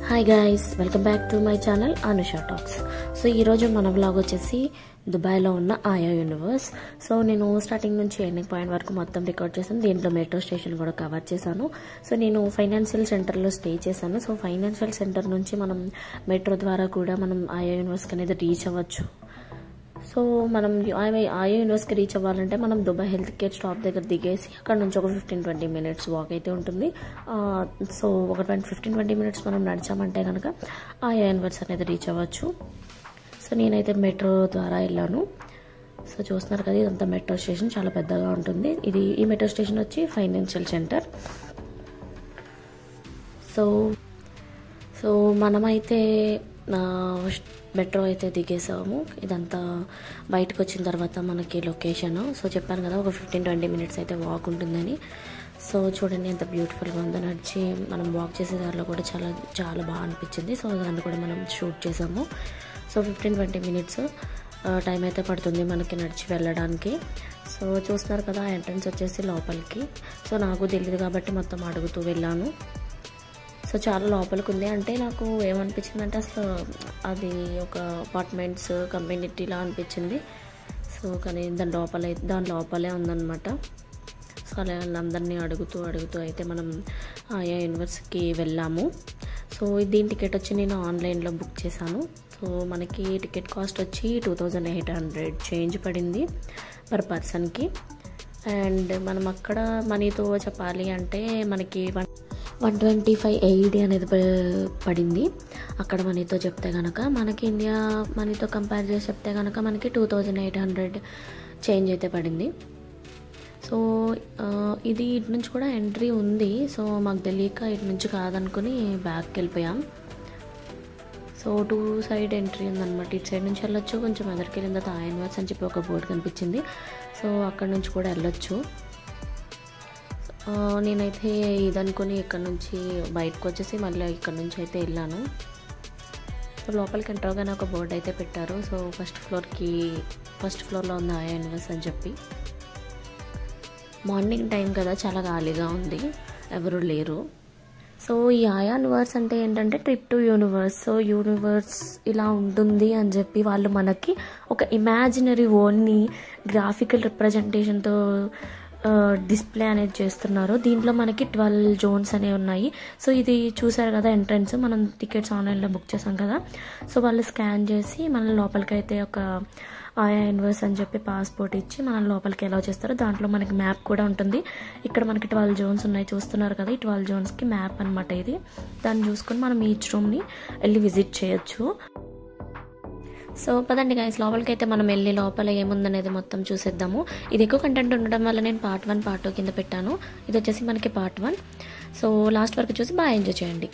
Hi guys, welcome back to my channel Anusha talks. So ఈరోజు మన vlog వచ్చేసి దుబాయ్లో ఉన్న ఆయా యూనివర్స్. సో నేను స్టార్టింగ్ నుంచి ఎండింగ్ పాయింట్ వరకు మొత్తం రికార్డ్ చేశాను. దీంట్లో మెట్రో స్టేషన్ కూడా కవర్ చేశాను. సో నేను ఫైనాన్షియల్ సెంటర్లో స్టే చేశాను. సో ఫైనాన్షియల్ సెంటర్ నుంచి మనం మెట్రో ద్వారా కూడా మనం ఆయా యూనివర్స్కి అనేది రీచ్ అవ్వచ్చు. సో మనం ఆయా యూనివర్స్కి రీచ్ అవ్వాలంటే మనం దుబాయ్ హెల్త్ కేర్ స్టాప్ దగ్గర దిగేసి అక్కడ నుంచి ఒక 15-20 మినిట్స్ వాక్ అయితే ఉంటుంది. సో ఒక 15-20 మినిట్స్ మనం నడిచామంటే కనుక ఆయా యూనివర్స్ అనేది రీచ్ అవ్వచ్చు. సో నేనైతే మెట్రో ద్వారా వెళ్ళాను. సో చూస్తున్నారు కదా, ఇదంతా మెట్రో స్టేషన్ చాలా పెద్దగా ఉంటుంది. ఈ మెట్రో స్టేషన్ వచ్చి ఫైనాన్షియల్ సెంటర్. సో మనమైతే మెట్రో అయితే దిగేసాము. ఇదంతా బయటకు వచ్చిన తర్వాత మనకి లొకేషన్. సో చెప్పాను కదా, ఒక 15-20 మినిట్స్ అయితే వాక్ ఉంటుందని. సో చూడండి ఎంత బ్యూటిఫుల్గా ఉందో. నడిచి మనం వాక్ చేసే దారిలో కూడా చాలా చాలా బాగా అనిపించింది. సో దాన్ని కూడా మనం షూట్ చేసాము. సో 15-20 మినిట్స్ టైం అయితే పడుతుంది మనకి నడిచి వెళ్ళడానికి. సో చూస్తున్నారు కదా, ఎంట్రన్స్ వచ్చేసి లోపలికి. సో నాకు తెలియదు కాబట్టి మొత్తం అడుగుతూ వెళ్ళాను. సో చాలా లోపలికి ఉంది. అంటే నాకు ఏమనిపించిందంటే అసలు అది ఒక అపార్ట్మెంట్స్ కమ్యూనిటీలా అనిపించింది. సో కానీ దాని లోపలే ఉందన్నమాట. సో అలా అందరినీ అడుగుతూ అయితే మనం ఆయా యూనివర్స్కి వెళ్ళాము. సో దీని టికెట్ వచ్చి నేను ఆన్లైన్లో బుక్ చేశాను. సో మనకి టికెట్ కాస్ట్ వచ్చి 2800 చేంజ్ పడింది పర్ పర్సన్కి. అండ్ మనం అక్కడ మనీతో చెప్పాలి అంటే మనకి 125 AED అనేది పడింది అక్కడ మనీతో చెప్తే కనుక. మనకి ఇండియా మనీతో కంపేర్ చేసి చెప్తే కనుక మనకి 2800 చేంజ్ అయితే పడింది. సో ఇది ఇటు నుంచి కూడా ఎంట్రీ ఉంది. సో మాకు తెలియక ఇటు నుంచి కాదనుకుని బ్యాక్కి వెళ్ళిపోయాం. సో 2 సైడ్ ఎంట్రీ ఉందన్నమాట. ఇటు సైడ్ నుంచి వెళ్ళొచ్చు, కొంచెం ఎదరికి వెళ్ళిన తర్వాత ఆయా యూనివర్స్ అని చెప్పి ఒక బోర్డు కనిపించింది. సో అక్కడ నుంచి కూడా వెళ్ళొచ్చు. నేనైతే ఇదనుకొని ఇక్కడ నుంచి బయటకు వచ్చేసి మళ్ళీ ఇక్కడ నుంచి అయితే వెళ్ళాను. సో లోపలికి ఎంట్రోగానే ఒక బోర్డు అయితే పెట్టారు. సో ఫస్ట్ ఫ్లోర్లో ఉంది ఆయా యూనివర్స్ అని చెప్పి. మార్నింగ్ టైం కదా, చాలా ఖాళీగా ఉంది, ఎవరు లేరు. సో ఈ ఆయా యూనివర్స్ అంటే ఏంటంటే trip to universe. So universe ఇలా ఉంటుంది అని చెప్పి వాళ్ళు మనకి ఒక ఇమాజినరీ వరల్డ్ని గ్రాఫికల్ రిప్రజెంటేషన్తో డిస్ప్లే అనేది చేస్తున్నారు. దీంట్లో మనకి 12 జోన్స్ అనేవి ఉన్నాయి. సో ఇది చూసారు కదా ఎంట్రన్స్. మనం టికెట్స్ ఆన్లైన్లో బుక్ చేసాం కదా. సో వాళ్ళు స్కాన్ చేసి మన లోపలికి అయితే ఒక ఆయా యూనివర్స్ అని చెప్పి పాస్పోర్ట్ ఇచ్చి మనం లోపలికి ఎలా చేస్తారో దాంట్లో మనకి మ్యాప్ కూడా ఉంటుంది. ఇక్కడ మనకి 12 జోన్స్ ఉన్నాయి, చూస్తున్నారు కదా. ఈ 12 జోన్స్కి మ్యాప్ అనమాట ఇది. దాన్ని చూసుకొని మనం ఈచ్ రూమ్ని వెళ్ళి విజిట్ చేయొచ్చు. సో పదండి గైస్, లోపలికి అయితే మనం వెళ్ళి లోపల ఏముందనేది మొత్తం చూసేద్దాము. ఇది ఎక్కువ కంటెంట్ ఉండడం వల్ల నేను పార్ట్ 1 పార్ట్ 2 కింద పెట్టాను. ఇది వచ్చేసి మనకి పార్ట్ 1. సో లాస్ట్ వరకు చూసి బాగా ఎంజాయ్ చేయండి.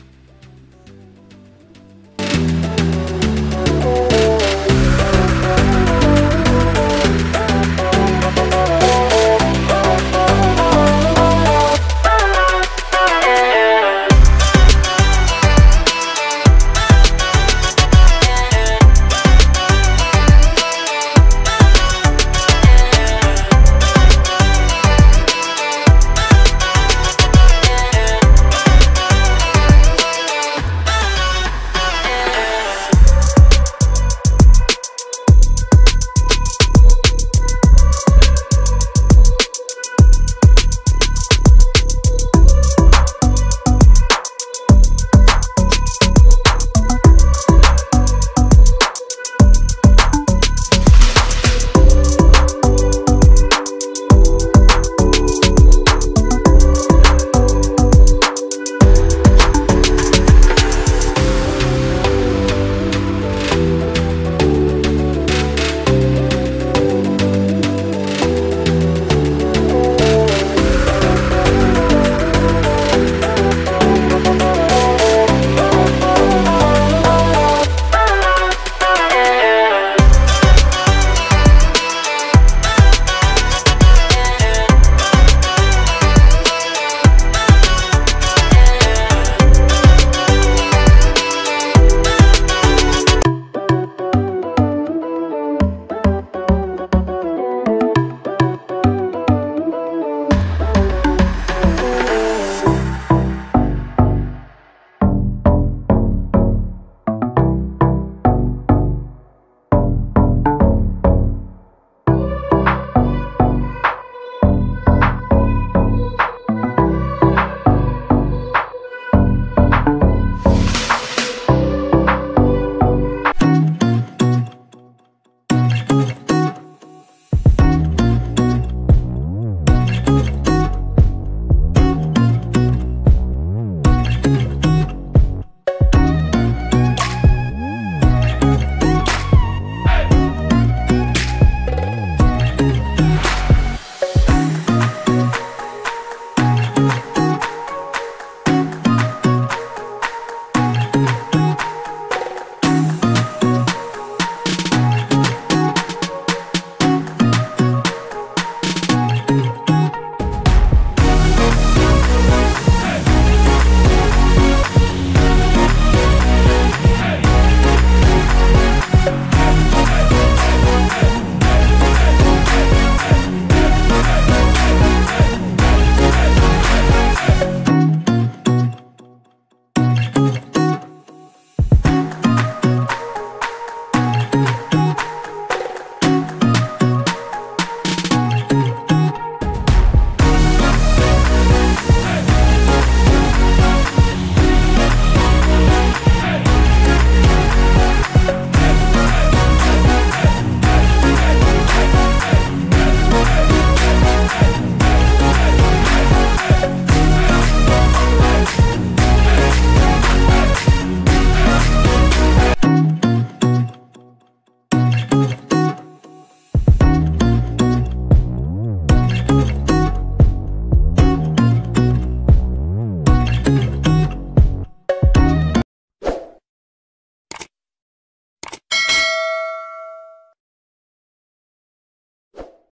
బాయ్.